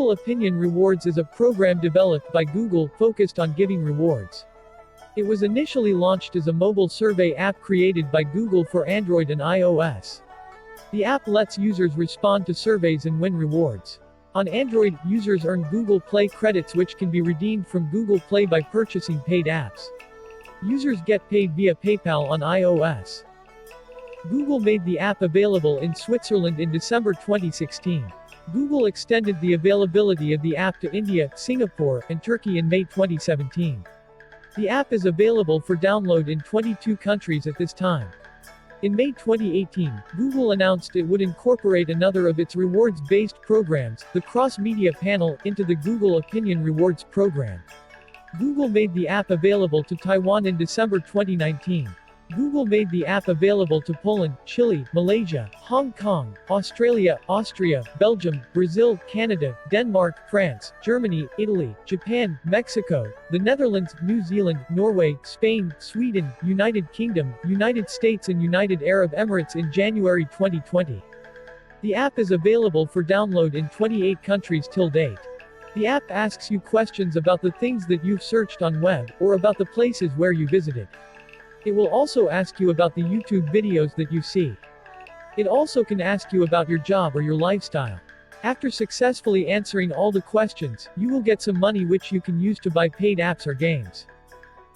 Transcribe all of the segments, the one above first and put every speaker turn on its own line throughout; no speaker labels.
Google Opinion Rewards is a program developed by Google focused on giving rewards. It was initially launched as a mobile survey app created by Google for Android and iOS. The app lets users respond to surveys and win rewards. On Android, users earn Google Play credits which can be redeemed from Google Play by purchasing paid apps. Users get paid via PayPal on iOS. Google made the app available in Switzerland in December 2016. Google extended the availability of the app to India, Singapore, and Turkey in May 2017. The app is available for download in 22 countries at this time. In May 2018, Google announced it would incorporate another of its rewards-based programs, the Cross-Media Panel, into the Google Opinion Rewards program. Google made the app available to Taiwan in December 2019. Google made the app available to Poland, Chile, Malaysia, Hong Kong, Australia, Austria, Belgium, Brazil, Canada, Denmark, France, Germany, Italy, Japan, Mexico, the Netherlands, New Zealand, Norway, Spain, Sweden, United Kingdom, United States and United Arab Emirates in January 2020. The app is available for download in 28 countries till date. The app asks you questions about the things that you've searched on web, or about the places where you visited. It will also ask you about the YouTube videos that you see. It also can ask you about your job or your lifestyle. After successfully answering all the questions, you will get some money which you can use to buy paid apps or games.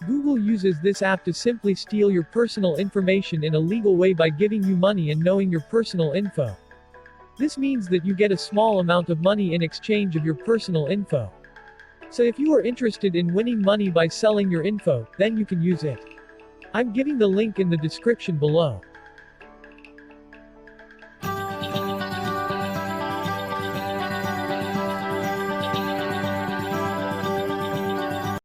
Google uses this app to simply steal your personal information in a legal way by giving you money and knowing your personal info. This means that you get a small amount of money in exchange of your personal info. So if you are interested in winning money by selling your info, then you can use it. I'm giving the link in the description below.